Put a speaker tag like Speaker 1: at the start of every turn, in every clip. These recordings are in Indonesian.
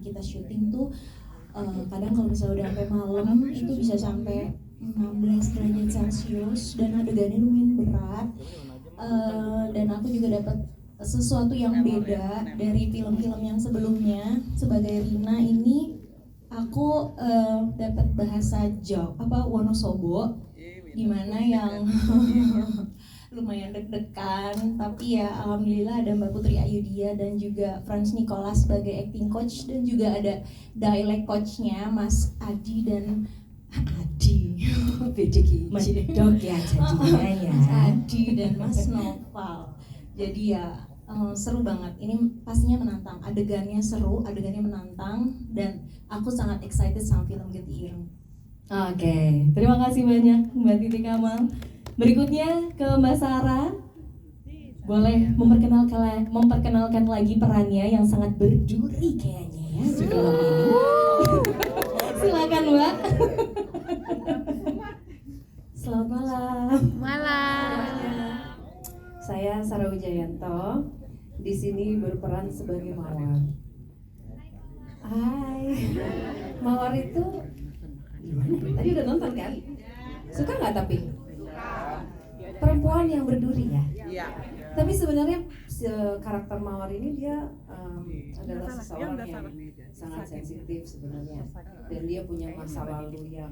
Speaker 1: kita syuting tuh kadang kalau misalnya udah sampai malam itu bisa sampai 16 derajat Celcius dan adegannya lumayan berat. Dan aku juga dapat sesuatu yang beda dari film-film yang sebelumnya. Sebagai Rina ini aku dapat bahasa Wonosobo, dimana yang lumayan deg-degan, tapi ya alhamdulillah ada Mbak Putri Ayudhya dan juga Franz Nicholas sebagai acting coach, dan juga ada dialect coachnya Mas Adi dan Adi
Speaker 2: medok ya jadinya ya
Speaker 1: Mas Adi dan Mas Noval. Jadi ya seru banget, ini pastinya menantang, adegannya seru, adegannya menantang, dan aku sangat excited sama film Getih Ireng.
Speaker 2: Oke, terima kasih banyak Mbak Titi Kamal. Berikutnya ke Mbak Sarah. Boleh memperkenalkan lagi perannya yang sangat berduri kayaknya ya di film ini. Silakan Mbak. Selamat malam. Saya Sarah Wijayanto. Di sini berperan sebagai Mawar. Hai. Mawar itu gimana? Tadi udah nonton kan? Suka nggak tapi? Perempuan yang berduri ya? Iya. Tapi sebenarnya karakter Mawar ini dia adalah seseorang yang sangat sensitif sebenarnya, dan dia punya masa lalu yang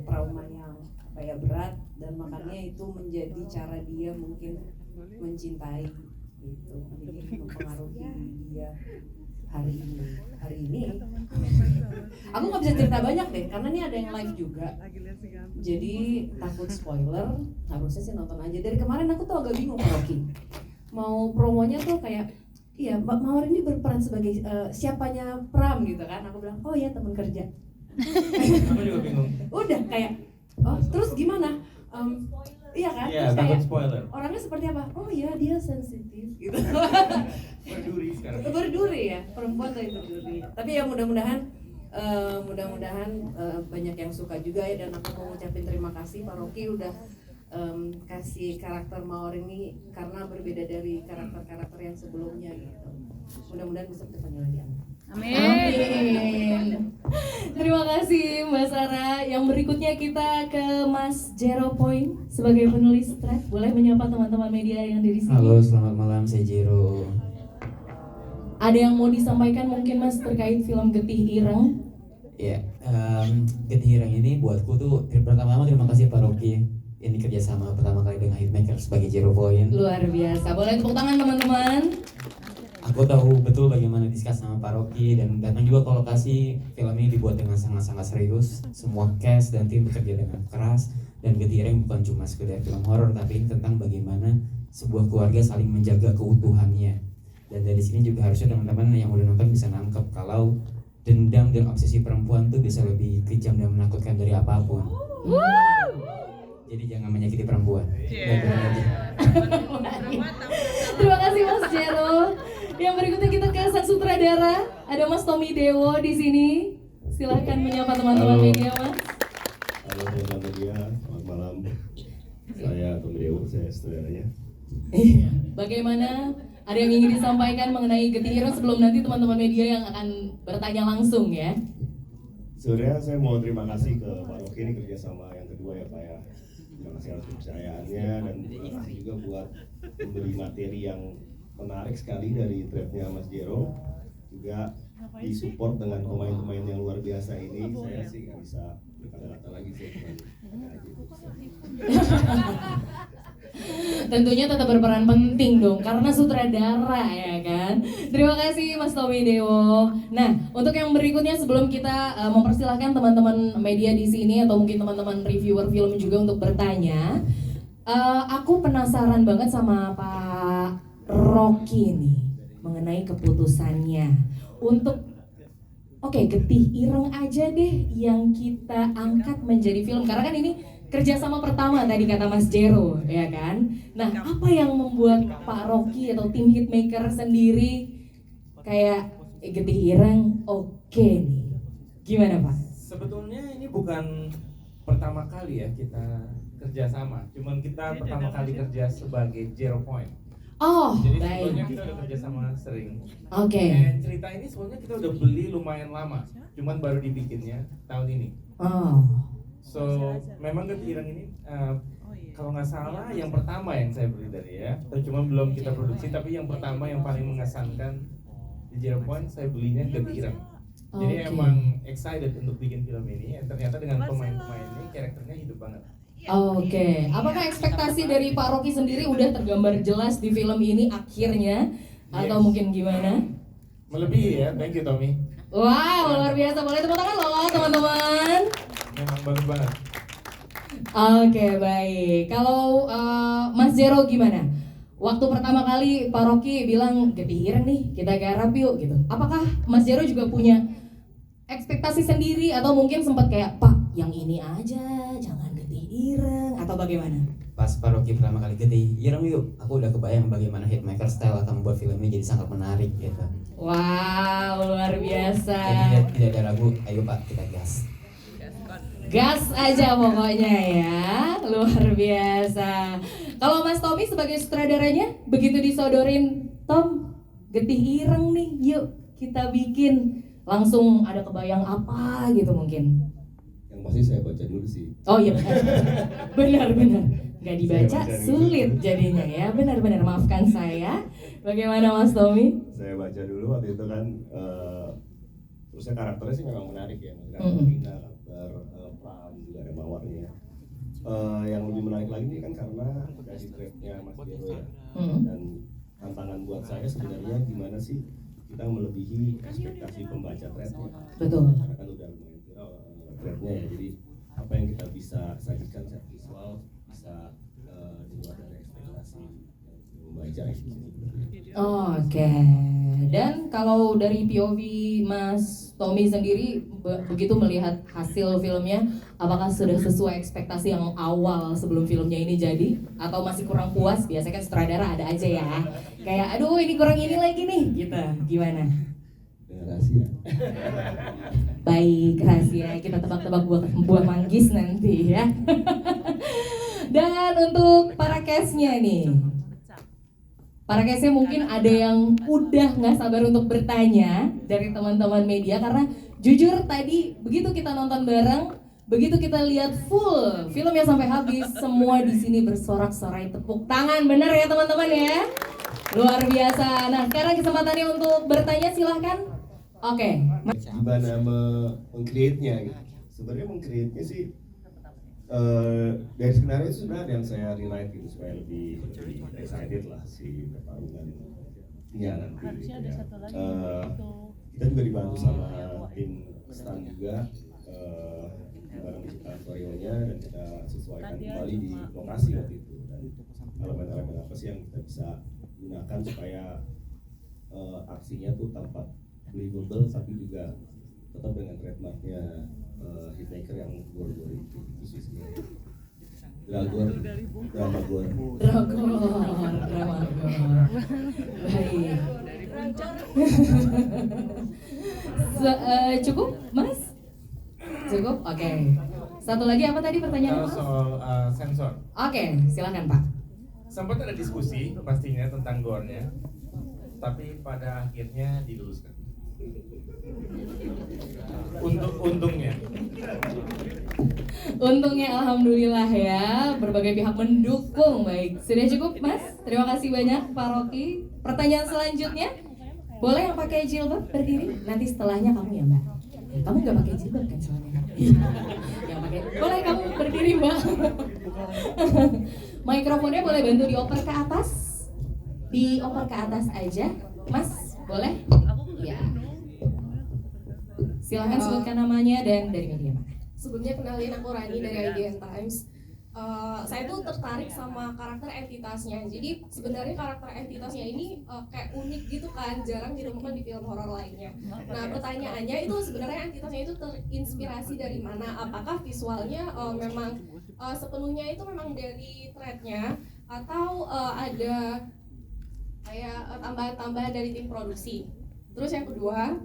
Speaker 2: trauma yang kayak berat, dan makanya itu menjadi cara dia mungkin mencintai gitu. Jadi mempengaruhi dia hari ini. Aku nggak bisa cerita banyak deh, karena ini ada yang live juga. Jadi takut spoiler, harusnya sih nonton aja. Dari kemarin aku tuh agak bingung Rocky. Mau promonya tuh kayak, iya Mbak Mawar ini berperan sebagai siapanya Pram gitu kan. Aku bilang, oh ya teman kerja.
Speaker 3: Aku juga bingung.
Speaker 2: Udah kayak, oh terus gimana? Iya kan?
Speaker 3: Iya,
Speaker 2: Terus
Speaker 3: takut
Speaker 2: kayak,
Speaker 3: spoiler.
Speaker 2: orangnya seperti apa? Oh ya dia sensitif gitu.
Speaker 3: Berduri sekarang.
Speaker 2: Berduri ya, perempuan tuh yang berduri. Tapi ya mudah-mudahan banyak yang suka juga ya, dan aku mau ngucapin terima kasih Pak Rocky udah kasih karakter Mawar ini karena berbeda dari karakter-karakter yang sebelumnya gitu. Mudah-mudahan bisa bertemu lagi. Amin. Terima kasih Mbak Sarah. Yang berikutnya kita ke Mas Jero Point sebagai penulis thread. Boleh menyapa teman-teman media yang di sini.
Speaker 4: Halo, selamat malam, saya Jero.
Speaker 2: Ada yang mau disampaikan mungkin Mas terkait film Getih Ireng?
Speaker 4: Ya, Getih Ireng ini buatku tuh pertama-tama terima kasih Pak Rocky. Ini kerjasama pertama kali dengan Hitmaker sebagai Jero Point.
Speaker 2: Luar biasa. Boleh tepuk tangan teman-teman.
Speaker 4: Aku tahu betul bagaimana diskus sama Pak Rocky dan datang juga ke lokasi. Film ini dibuat dengan sangat-sangat serius. Semua cast dan tim bekerja dengan keras. Dan Getih Ireng bukan cuma sekedar film horor, tapi ini tentang bagaimana sebuah keluarga saling menjaga keutuhannya. Dan dari sini juga harusnya teman-teman yang udah nonton bisa nangkep kalau dendam dan obsesi perempuan tuh bisa lebih kejam dan menakutkan dari apapun. Jadi jangan menyakiti perempuan.
Speaker 2: Terima kasih Mas Jero. Yang berikutnya kita ke sang sutradara. Ada Mas Tommy Dewo di sini. Silahkan menyapa teman-teman media Mas.
Speaker 5: Halo teman-teman media, selamat malam. Saya Tommy Dewo, saya sutradaranya.
Speaker 2: Bagaimana? Ada yang ingin disampaikan mengenai Getih Ireng sebelum nanti teman-teman media yang akan bertanya langsung ya?
Speaker 5: Sebenarnya saya mau terima kasih ke Pak Rocky, ini kerjasama yang kedua ya Pak ya. Terima kasih atas kepercayaannya, dan terima kasih juga buat memberi materi yang menarik sekali dari threadnya Mas Jero. Juga disupport dengan pemain-pemain yang luar biasa ini. Saya sih nggak bisa berkata-kata lagi, saya cuma aja.
Speaker 2: Tentunya tetap berperan penting dong karena sutradara ya kan. Terima kasih Mas Tommy Dewo. Nah, untuk yang berikutnya sebelum kita mempersilahkan teman-teman media di sini atau mungkin teman-teman reviewer film juga untuk bertanya, aku penasaran banget sama Pak Rocky nih mengenai keputusannya untuk Getih Ireng aja deh yang kita angkat menjadi film, karena kan ini kerjasama pertama tadi kata Mas Jero ya kan. Nah, apa yang membuat Pak Rocky atau tim Hitmaker sendiri kayak Getih Ireng oke nih, gimana Pak?
Speaker 3: Sebetulnya ini bukan pertama kali ya kita kerjasama, cuman kita pertama kali kerja sebagai Jero Point.
Speaker 2: Oh,
Speaker 3: Jadi
Speaker 2: baik.
Speaker 3: sebelumnya kita udah kerja sama sering.
Speaker 2: Oke.
Speaker 3: Dan cerita ini sebenarnya kita udah beli lumayan lama, cuman baru dibikinnya tahun ini.
Speaker 2: Oh.
Speaker 3: So memang Getih Ireng ini kalau nggak salah yang pertama yang saya beli dari ya, cuma belum kita produksi, tapi yang pertama yang paling mengesankan di Cirebon saya belinya Getih Ireng. Jadi
Speaker 2: Oke.
Speaker 3: emang excited untuk bikin film ini, dan ternyata dengan pemain-pemain ini karakternya hidup banget.
Speaker 2: Oke, apakah ekspektasi dari Pak Rocky sendiri udah tergambar jelas di film ini akhirnya? Atau
Speaker 3: Yes.
Speaker 2: mungkin gimana?
Speaker 3: Melebihi ya, thank you Tommy.
Speaker 2: Wow, luar biasa. Boleh tepuk tangan loh teman-teman.
Speaker 3: Memang bagus banget.
Speaker 2: Oke, baik. Kalau Mas Jero gimana? Waktu pertama kali Pak Rocky bilang Getih Ireng nih, kita garap yuk gitu. Apakah Mas Jero juga punya ekspektasi sendiri atau mungkin sempat kayak Pak yang ini aja, jangan Getih Ireng atau bagaimana?
Speaker 4: Pas Pak Rocky pertama kali Getih Ireng yuk, aku udah kebayang bagaimana Hitmaker style akan membuat filmnya jadi sangat menarik gitu.
Speaker 2: Wow, luar biasa.
Speaker 4: Jadi tidak ada ragu, ayo Pak kita gas.
Speaker 2: Gas aja pokoknya ya, luar biasa. Kalau Mas Tommy sebagai sutradaranya, begitu disodorin, Tom, Getih Ireng nih, yuk kita bikin. Langsung ada kebayang apa gitu mungkin?
Speaker 5: Yang pasti saya baca dulu sih.
Speaker 2: Oh iya, benar. Nggak dibaca
Speaker 5: Saya baca dulu.
Speaker 2: sulit jadinya ya, benar. Maafkan saya. Bagaimana Mas Tommy?
Speaker 5: Saya baca dulu waktu itu kan, terusnya karakternya sih memang menarik ya, karakter
Speaker 2: Mm-mm.
Speaker 5: Rina, karakter Pram juga ada mawarnya. Yang lebih menarik lagi nih kan karena dari trade-nya Mas Jero ya,
Speaker 2: Hmm.
Speaker 5: dan tantangan buat saya sebenarnya gimana sih kita melebihi ekspektasi pembaca trade-nya.
Speaker 2: Betul.
Speaker 5: Karena kan udah lumayan viral trade-nya ya, jadi apa yang kita bisa sajikan secara visual bisa di luar dari ekspektasi membaca itu.
Speaker 2: Oke. Dan kalau dari POV Mas Tommy sendiri begitu melihat hasil filmnya, apakah sudah sesuai ekspektasi yang awal sebelum filmnya ini jadi atau masih kurang puas? Biasanya kan sutradara ada aja ya. Kayak aduh ini kurang ini lagi nih gitu. Gimana?
Speaker 5: Dengan rahasia.
Speaker 2: Baik, rahasia kita tebak-tebak buah manggis nanti ya. Dan untuk para cast-nya nih, para cast-nya mungkin ada yang udah nggak sabar untuk bertanya dari teman-teman media karena jujur tadi begitu kita nonton bareng, begitu kita lihat full filmnya sampai habis, semua di sini bersorak-sorai tepuk tangan, bener ya teman-teman ya? Luar biasa. Nah sekarang kesempatannya untuk bertanya silahkan. Oke.
Speaker 5: Gimana meng-create-nya gitu. Sebenarnya meng-create-nya sih dari skenario itu sebenarnya ada yang saya rewrite gitu supaya lebih excited lah si pertarungannya nanti gitu ya. Kita juga dibantu sama tim stan juga bareng penciptaan koreonya dan kita sesuaikan kembali di lokasi waktu itu dan elemen-elemen apa sih yang kita bisa gunakan supaya aksinya tuh tampak believable tapi juga tetap dengan trademarknya Hitmaker yang gor-gor itu sih sebenarnya. Drama gor.
Speaker 2: Baik. Cukup, Mas? Cukup? Oke. Satu lagi apa tadi pertanyaan
Speaker 3: Kalau
Speaker 2: Mas?
Speaker 3: soal sensor,
Speaker 2: Oke, silakan Pak.
Speaker 3: sempat ada diskusi pastinya tentang gore-nya, tapi pada akhirnya diluluskan.
Speaker 2: Untungnya alhamdulillah ya, berbagai pihak mendukung. Baik, sudah cukup Mas? Terima kasih banyak Pak Rocky. Pertanyaan selanjutnya, boleh yang pakai jilbab berdiri? Nanti setelahnya kamu ya Mbak. Kamu nggak pakai jilbab kan soalnya? Yang pakai, boleh kamu berdiri Mbak. Mikrofonnya boleh bantu dioper ke atas? Dioper ke atas aja, Mas, boleh? Ya. Silahkan sebutkan namanya dan dari media mana.
Speaker 6: Sebelumnya kenalin aku Rani dari IDN Times. Saya tuh tertarik sama karakter entitasnya. Jadi sebenarnya karakter entitasnya ini kayak unik gitu kan, jarang ditemukan di film horor lainnya. Nah pertanyaannya itu sebenarnya entitasnya itu terinspirasi dari mana? Apakah visualnya memang sepenuhnya itu memang dari thread-nya atau ada kayak tambahan-tambahan dari tim produksi? Terus yang kedua,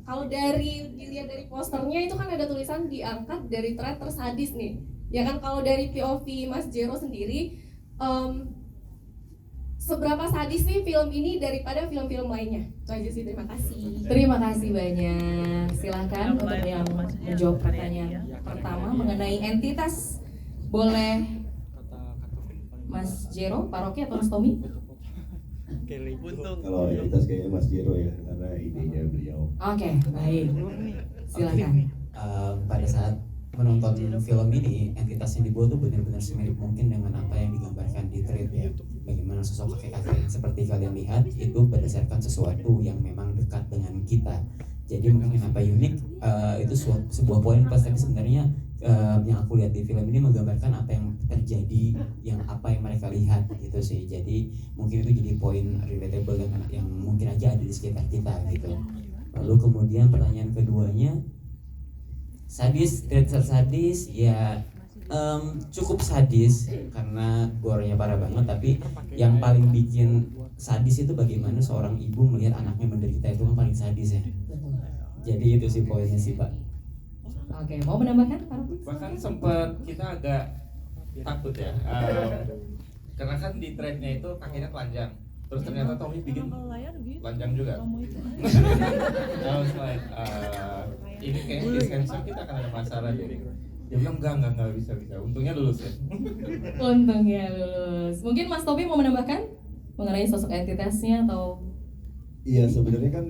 Speaker 6: kalau dilihat dari posternya itu kan ada tulisan diangkat dari thread tersadis nih. Ya kan kalau dari POV Mas Jero sendiri seberapa sadis sih film ini daripada film-film lainnya. Itu aja sih, terima kasih.
Speaker 2: Terima kasih banyak. Silahkan untuk yang menjawab pertanyaan pertama mengenai entitas. Boleh Mas Jero, Paroki atau Mas Tommy?
Speaker 5: Kalau entitas kayaknya Mas Jero ya, karena idenya beliau.
Speaker 2: Oke, baik. Silakan.
Speaker 4: Pada saat menonton film ini, entitas yang dibuat tuh benar-benar semirip mungkin dengan apa yang digambarkan di thread ya. Bagaimana sosok kakek-kakek yang seperti kalian lihat itu berdasarkan sesuatu yang memang dekat dengan kita. Jadi mungkin kenapa unik, itu sebuah poin pas, tapi sebenarnya yang aku lihat di film ini menggambarkan apa yang terjadi, yang apa yang mereka lihat gitu sih. Jadi mungkin itu jadi poin relatable yang mungkin aja ada di sekitar kita gitu. Lalu kemudian pertanyaan keduanya, sadis, trailer sadis ya, cukup sadis karena gore-nya parah banget, tapi yang paling bikin sadis itu bagaimana seorang ibu melihat anaknya menderita, itu kan paling sadis ya. Jadi itu sih poinnya sih Pak.
Speaker 2: Oke, mau menambahkan Pak?
Speaker 3: Bahkan sempat kita agak takut ya, karena kan di threadnya itu kakinya telanjang, terus ternyata Tommy bikin telanjang juga. I was like, ini kayaknya di sensor kita akan ada masalah deh. Dia bilang enggak bisa. Untungnya lulus ya.
Speaker 2: Untungnya lulus. Mungkin Mas Tommy mau menambahkan mengenai sosok entitasnya atau?
Speaker 5: Iya, sebenarnya kan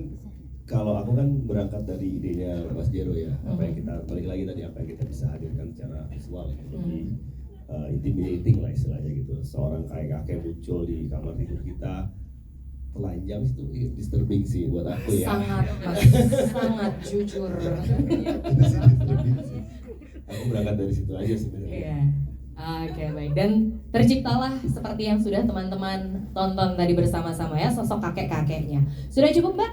Speaker 5: kalau aku kan berangkat dari idenya Mas Jero ya, apa yang kita balik lagi tadi, apa yang kita bisa hadirkan secara visual ya, lebih intimidating lah istilahnya gitu. Seorang kakek muncul di kamar tidur kita telanjang, itu disturbing sih buat aku ya.
Speaker 2: Sangat jujur.
Speaker 5: Itu sih disturbing sih. Aku berangkat dari situ aja sebenarnya.
Speaker 2: Iya. Oke, baik. Dan terciptalah seperti yang sudah teman-teman tonton tadi bersama-sama ya, sosok kakek-kakeknya. Sudah cukup, Mbak?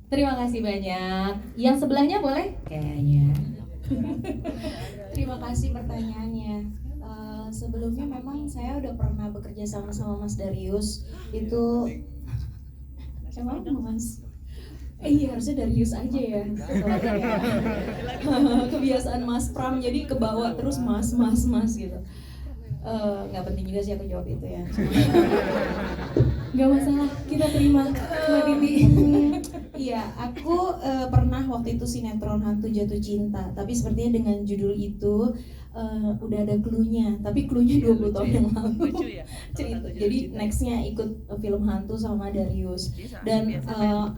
Speaker 2: Terima kasih banyak. Yang sebelahnya boleh? Kayaknya.
Speaker 1: Terima kasih pertanyaannya. Sebelumnya memang saya udah pernah bekerja sama Mas Darius. Itu emang Mas? Iya, harusnya Darius aja ya. Kebiasaan Mas Pram, jadi kebawa terus Mas gitu. Nggak penting juga sih aku jawab itu ya.
Speaker 2: Nggak masalah, kita terima Mbak Titi.
Speaker 1: Iya, aku pernah waktu itu sinetron Hantu Jatuh Cinta. Tapi sepertinya dengan judul itu udah ada clue-nya. Tapi clue-nya 20 tahun yang lalu. Cerita. Jadi nextnya ikut film hantu sama Darius. Dan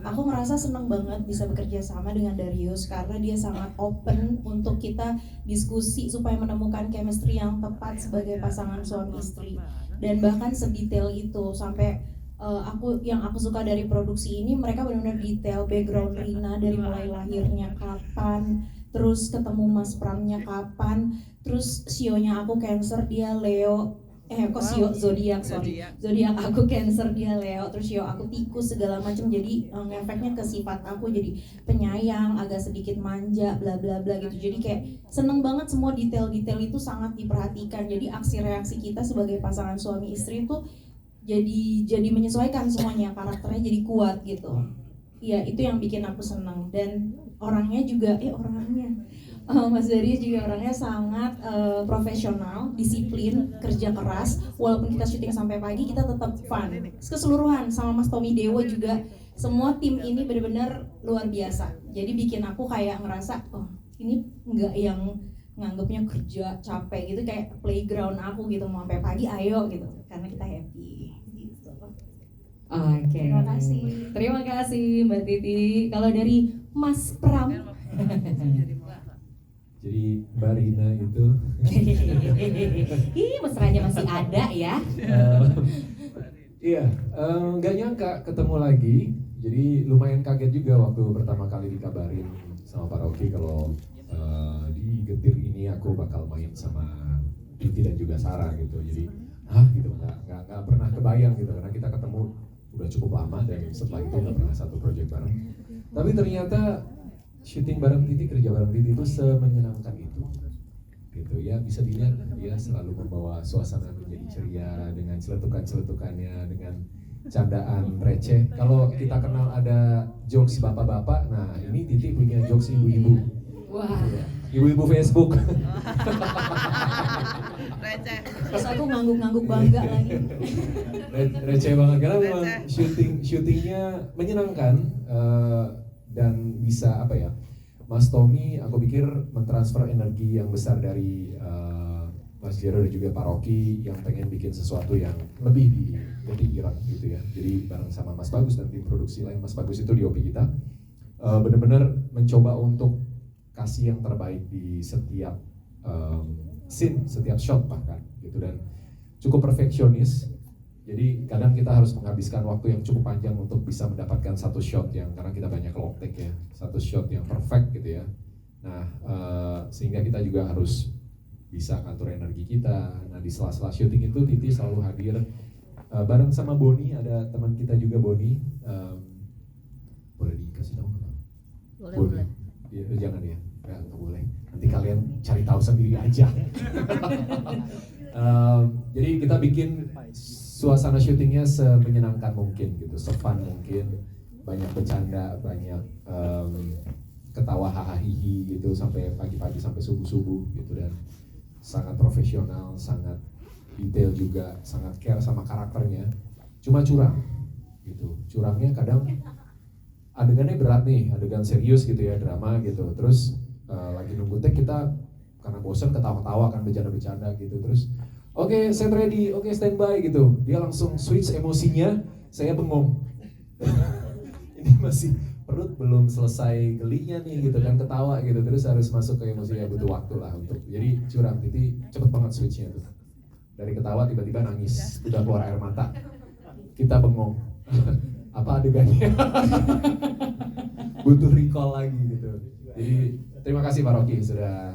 Speaker 1: aku ngerasa senang banget bisa bekerja sama dengan Darius karena dia sangat open untuk kita diskusi supaya menemukan chemistry yang tepat sebagai pasangan suami istri. Dan bahkan sedetail itu sampai yang aku suka dari produksi ini, mereka benar-benar detail background Rina dari mulai lahirnya kapan, terus ketemu Mas Pramnya kapan, terus sionya aku Cancer, dia Leo, sio zodiak aku Cancer, dia Leo, terus sio aku tikus, segala macam. Jadi ngefeknya ke sifat aku, jadi penyayang, agak sedikit manja, bla bla bla gitu. Jadi kayak seneng banget, semua detail-detail itu sangat diperhatikan. Jadi aksi reaksi kita sebagai pasangan suami istri itu jadi menyesuaikan semuanya, karakternya jadi kuat gitu. Iya, itu yang bikin aku senang. Dan orangnya juga Mas Darius juga orangnya sangat profesional, disiplin, kerja keras. Walaupun kita syuting sampai pagi, kita tetap fun. Keseluruhan sama Mas Tommy Dewo juga, semua tim ini benar-benar luar biasa. Jadi bikin aku kayak ngerasa, oh ini nggak yang nganggapnya kerja capek gitu, kayak playground aku gitu, mau sampai pagi ayo gitu, karena kita happy gitu.
Speaker 2: Oke. Terima kasih Mbak Titi. Kalau dari Mas Pram.
Speaker 7: Jadi Mbak Rina itu
Speaker 2: mesranya masih ada ya.
Speaker 7: Iya, nggak nyangka ketemu lagi. Jadi lumayan kaget juga waktu pertama kali dikabarin sama Pak Rocky kalau di Getir ini aku bakal main sama Titi dan juga Sarah gitu. Jadi gitu, nggak pernah kebayang gitu, karena kita ketemu udah cukup lama dan setelah itu nggak pernah satu project bareng. Tapi ternyata syuting bareng Titi, kerja bareng Titi itu semenyenangkan itu gitu ya. Bisa dilihat dia selalu membawa suasana menjadi ceria dengan celetukan-celetukannya, dengan candaan receh. Kalau kita kenal ada jokes bapak-bapak, nah ini Titi punya jokes ibu-ibu.
Speaker 2: Wah.
Speaker 7: Ibu-ibu Facebook.
Speaker 1: Terus aku ngangguk-ngangguk bangga lagi.
Speaker 7: Receh banget karena memang syutingnya menyenangkan dan bisa apa ya, Mas Tommy aku pikir mentransfer energi yang besar dari Mas Jero dan juga Pak Rocky yang pengen bikin sesuatu yang lebih di Irang gitu ya. Jadi bareng sama Mas Bagus dan tim produksi lain, Mas Bagus itu DOP kita benar-benar mencoba untuk kasih yang terbaik di setiap scene, setiap shot bahkan gitu, dan cukup perfeksionis. Jadi kadang kita harus menghabiskan waktu yang cukup panjang untuk bisa mendapatkan satu shot yang, karena kita banyak long take ya, satu shot yang perfect gitu ya. Nah sehingga kita juga harus bisa ngatur energi kita. Nah di sela-sela syuting itu Titi selalu hadir bareng sama Boni, ada teman kita juga Boni. Boleh dikasih tahu nggak? Boleh. Ya, jangan ya, nggak boleh. Nanti kalian cari tahu sendiri aja. Jadi kita bikin suasana syutingnya semenyenangkan mungkin gitu, se-fun mungkin, banyak bercanda, banyak ketawa hahaha gitu sampai pagi-pagi sampai subuh-subuh gitu, dan sangat profesional, sangat detail juga, sangat care sama karakternya. Cuma curang gitu, curangnya kadang adegannya berat nih, adegan serius gitu ya, drama gitu, terus lagi nunggu take kita karena bosan ketawa-ketawa kan, bercanda-bercanda gitu, terus oke, set ready, oke, standby gitu, dia langsung switch emosinya, saya bengong. Ini masih perut belum selesai gelinya nih gitu kan, ketawa gitu, terus harus masuk ke emosi, ya butuh waktu lah untuk, jadi curang. Titi cepet banget switchnya tuh, dari ketawa tiba-tiba nangis, udah keluar air mata, kita bengong. Apa adegannya? Butuh recall lagi gitu. Jadi terima kasih Pak Rocky sudah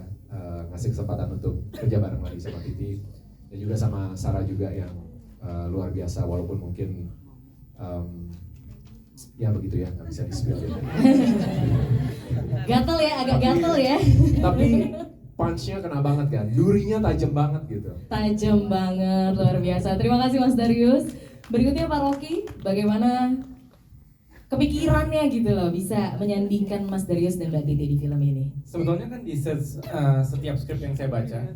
Speaker 7: ngasih kesempatan untuk kerja bareng lagi sama Titi, dan juga sama Sarah juga yang luar biasa, walaupun mungkin ya begitu ya, nggak bisa di-spill ya.
Speaker 2: Gatel ya, agak gatel ya.
Speaker 7: Tapi punch-nya kena banget kan, durinya tajam banget gitu.
Speaker 2: Tajam banget, luar biasa. Terima kasih Mas Darius. Berikutnya Pak Rocky, bagaimana kepikirannya gitu loh bisa menyandingkan Mas Darius dan Mbak Titi di film ini?
Speaker 3: Sebetulnya kan di setiap skrip yang saya baca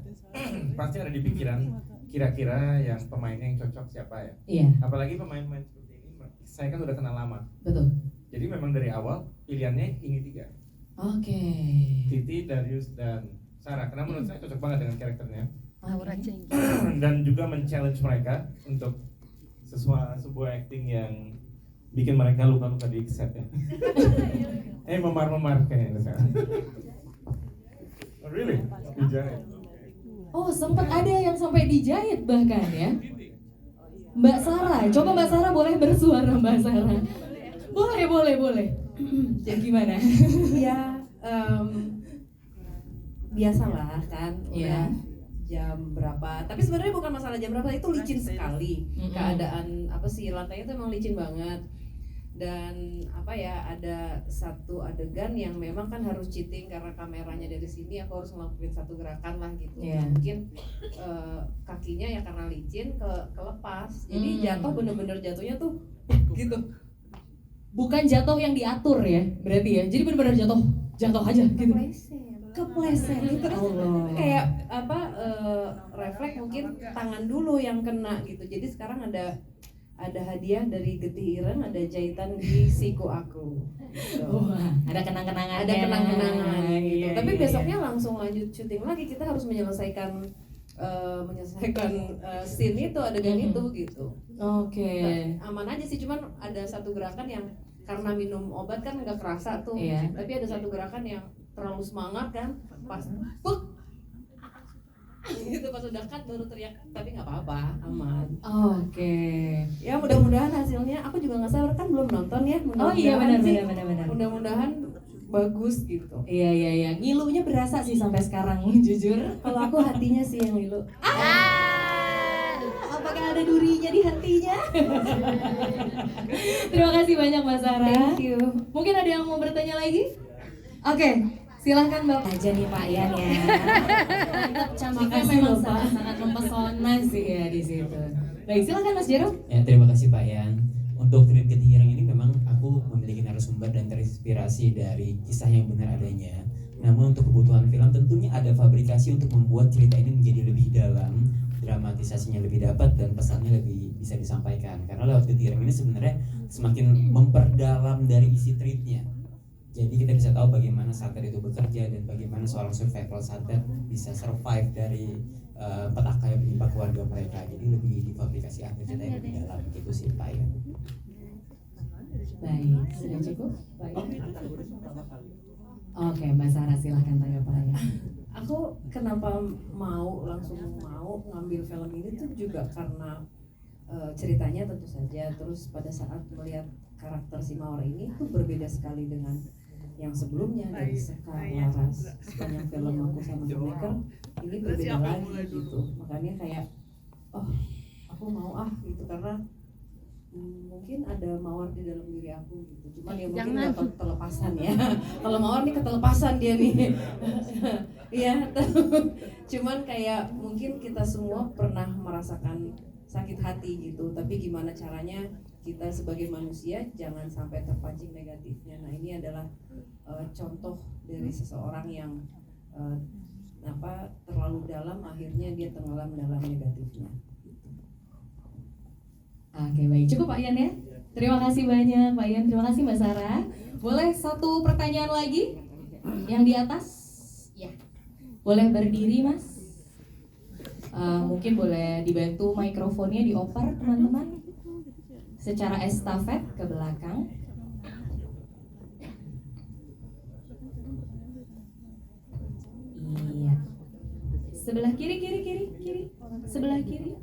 Speaker 3: pasti ada di pikiran kira-kira yang pemainnya yang cocok siapa ya.
Speaker 2: Iya.
Speaker 3: Apalagi pemain-pemain seperti ini, saya kan udah kenal lama.
Speaker 2: Betul.
Speaker 3: Jadi memang dari awal pilihannya ini 3.
Speaker 2: Oke.
Speaker 3: Titi, Darius, dan Sarah. Karena menurut saya cocok banget dengan karakternya.
Speaker 2: Oke.
Speaker 3: Dan juga men-challenge mereka untuk sebuah acting yang bikin mereka luka-luka di set ya. Memar-memar kayaknya sekarang. Really? Dijahit.
Speaker 2: Oh, sempat ada yang sampai dijahit bahkan ya. Mbak Sarah, coba Mbak Sarah boleh bersuara Mbak Sarah. Boleh. Jadi gimana?
Speaker 8: Ya, biasalah kan,
Speaker 2: Iya.
Speaker 8: udah jam berapa. Tapi sebenarnya bukan masalah jam berapa, itu licin sekali. Keadaan apa sih, lantainya itu emang licin banget. Dan apa ya, ada satu adegan yang memang kan harus cheating karena kameranya dari sini, aku harus ngelakuin satu gerakan lah gitu.
Speaker 2: Iya.
Speaker 8: Mungkin kakinya ya karena licin kelepas. Jadi jatuh, bener-bener jatuhnya tuh gitu.
Speaker 2: Bukan jatuh yang diatur ya, berarti ya. Jadi benar-benar jatuh aja gitu. Kepleset itu
Speaker 8: Allah. Kayak apa, refleks mungkin tangan dulu yang kena gitu. Jadi sekarang ada hadiah dari Getih Ireng, ada jahitan di siku aku gitu.
Speaker 2: Wah, ada kenang-kenangan.
Speaker 8: Ada kenang-kenangan gitu.
Speaker 2: Iya,
Speaker 8: Tapi
Speaker 2: iya,
Speaker 8: besoknya langsung lanjut syuting lagi, kita harus menyelesaikan scene itu, adegan itu gitu.
Speaker 2: Oke.
Speaker 8: Nah, aman aja sih, cuman ada satu gerakan yang karena minum obat kan nggak kerasa tuh.
Speaker 2: Iya.
Speaker 8: Tapi ada satu gerakan yang terlalu semangat kan, pas puk gitu, pas udah cut baru teriak, tapi nggak apa-apa, aman.
Speaker 2: Oke.
Speaker 8: Ya mudah-mudahan hasilnya, aku juga nggak sabar, kan belum nonton ya.
Speaker 2: Oh iya, benar.
Speaker 8: Mudah-mudahan bagus gitu.
Speaker 2: Iya. Ngilunya berasa sih sampai sekarang, jujur.
Speaker 8: Kalau aku hatinya sih yang ngilu.
Speaker 2: Apakah ada durinya di hatinya? Terima kasih banyak Mbak Sarah.
Speaker 8: Thank you.
Speaker 2: Mungkin ada yang mau bertanya lagi? Oke, silahkan Mbak aja nih Pak Ian ya. Mantap, cantiknya
Speaker 8: Makasih
Speaker 2: memang
Speaker 8: loh, Pak.
Speaker 2: sangat mempesona sih ya di situ. Baik, silahkan Mas Jero.
Speaker 4: Ya, terima kasih Pak Yan. Untuk film Getih Ireng ini memang aku memiliki narasumber dan terinspirasi dari kisah yang benar adanya Namun untuk kebutuhan film tentunya ada fabrikasi untuk membuat cerita ini menjadi lebih dalam, dramatisasinya lebih dapat dan pesannya lebih bisa disampaikan. Karena lewat Getiring ini sebenarnya semakin memperdalam dari isi treatnya. Jadi kita bisa tahu bagaimana Santet itu bekerja dan bagaimana seorang survival Santet bisa survive dari petaka yang menimpa keluarga mereka. Jadi lebih difabrikasi akhir cerita yang lebih dalam gitu sih Pak ya.
Speaker 2: Baik, sudah cukup? Baik. Oke, Mbak Sarah silahkan tanggapannya.
Speaker 8: Aku kenapa langsung mau ngambil film ini tuh juga karena ceritanya tentu saja, terus pada saat melihat karakter si Mawar ini tuh berbeda sekali dengan yang sebelumnya dari Sekar, Laras, sepanjang film aku sama filmmaker ini berbeda lagi gitu. Makanya kayak aku mau gitu karena mungkin ada Mawar di dalam diri aku gitu. Cuman ya mungkin nggak ketelepasan ya. Kalau Mawar nih ketelepasan dia nih. Iya. Cuman kayak mungkin kita semua pernah merasakan sakit hati gitu. Tapi gimana caranya kita sebagai manusia jangan sampai terpancing negatifnya. Nah ini adalah contoh dari seseorang yang terlalu dalam akhirnya dia tenggelam dalam negatifnya.
Speaker 2: Oke, baik. Cukup Pak Ian ya? Terima kasih banyak Pak Ian, terima kasih Mbak Sarah. Boleh satu pertanyaan lagi? Yang di atas? Ya. Boleh berdiri Mas? Mungkin boleh dibantu mikrofonnya dioper teman-teman. Secara estafet ke belakang. Iya. Sebelah kiri. Sebelah kiri.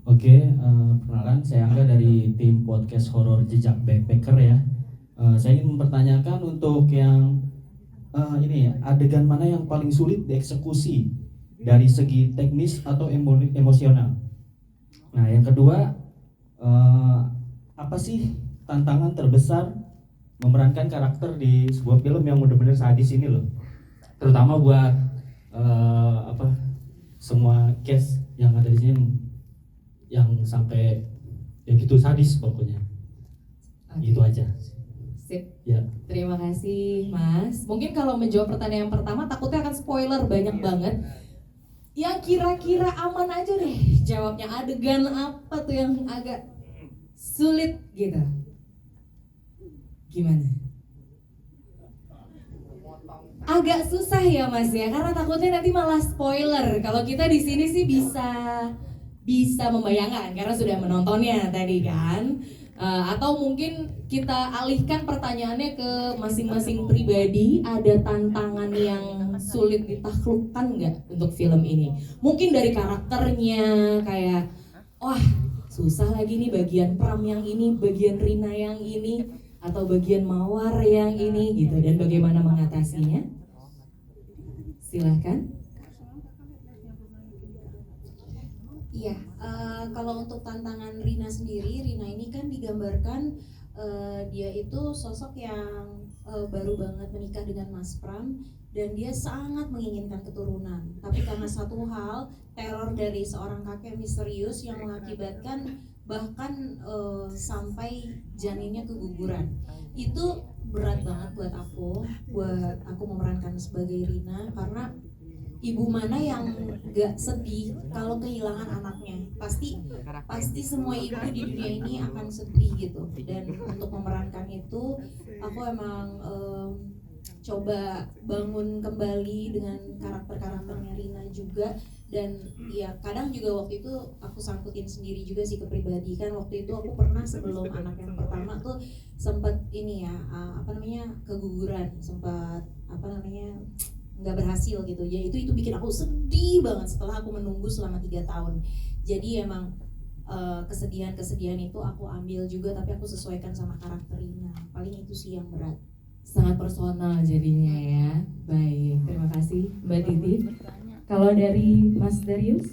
Speaker 9: Oke, perkenalkan saya Angga dari tim podcast horor Jejak Backpacker ya. Saya ingin mempertanyakan untuk yang ini ya, adegan mana yang paling sulit dieksekusi dari segi teknis atau emosional. Nah, yang kedua, apa sih tantangan terbesar memerankan karakter di sebuah film yang benar-benar sadis ini loh, terutama buat semua cast yang ada di sini yang sampai ya gitu sadis pokoknya. Gitu aja.
Speaker 2: Sip.
Speaker 9: Ya.
Speaker 2: Terima kasih Mas. Mungkin kalau menjawab pertanyaan yang pertama takutnya akan spoiler banyak banget. Yang kira-kira aman aja deh jawabnya, adegan apa tuh yang agak sulit gitu. Gimana? Agak susah ya Mas ya, karena takutnya nanti malah spoiler. Kalau kita di sini sih bisa membayangkan karena sudah menontonnya tadi kan. Atau mungkin kita alihkan pertanyaannya ke masing-masing pribadi, ada tantangan yang sulit ditaklukkan nggak untuk film ini? Mungkin dari karakternya kayak wah susah lagi nih bagian Pram yang ini, bagian Rina yang ini, atau bagian Mawar yang ini gitu, dan bagaimana mengatasinya? Silahkan.
Speaker 1: Iya, kalau untuk tantangan Rina sendiri, Rina ini kan digambarkan dia itu sosok yang baru banget menikah dengan Mas Pram dan dia sangat menginginkan keturunan. Tapi karena satu hal, teror dari seorang kakek misterius yang mengakibatkan bahkan sampai janinnya keguguran. Itu berat banget buat aku memerankan sebagai Rina, karena ibu mana yang gak sedih kalau kehilangan anaknya? Pasti semua ibu di dunia ini akan sedih gitu. Dan untuk memerankan itu, aku emang coba bangun kembali dengan karakternya Rina juga. Dan ya kadang juga waktu itu aku sangkutin sendiri juga sih ke pribadi, kan waktu itu aku pernah sebelum anak yang pertama tuh sempat ini ya keguguran, sempat nggak berhasil gitu ya. Itu bikin aku sedih banget setelah aku menunggu selama 3 tahun. Jadi emang kesedihan itu aku ambil juga, tapi aku sesuaikan sama karakter Rina. Paling itu sih yang berat.
Speaker 2: Sangat personal jadinya ya. Baik, terima kasih Mbak Titi. Kalau dari Mas Darius?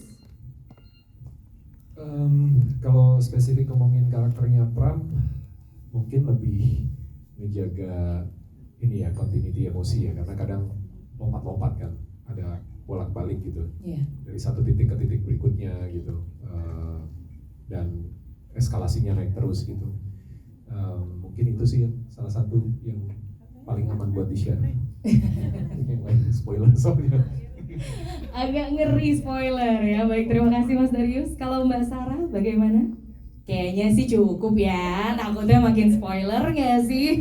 Speaker 7: Kalau spesifik ngomongin karakternya Pram, mungkin lebih menjaga ini ya, continuity emosi ya, karena kadang lompat-lompat kan, ada bolak-balik gitu, dari satu titik ke titik berikutnya gitu, dan eskalasinya naik terus gitu. Mungkin itu sih salah satu yang paling aman buat di-share. Yang lain spoiler soalnya.
Speaker 2: Agak ngeri spoiler ya. Baik, terima kasih Mas Darius. Kalau Mbak Sarah bagaimana? Kayaknya sih cukup ya. Takutnya makin spoiler nggak sih?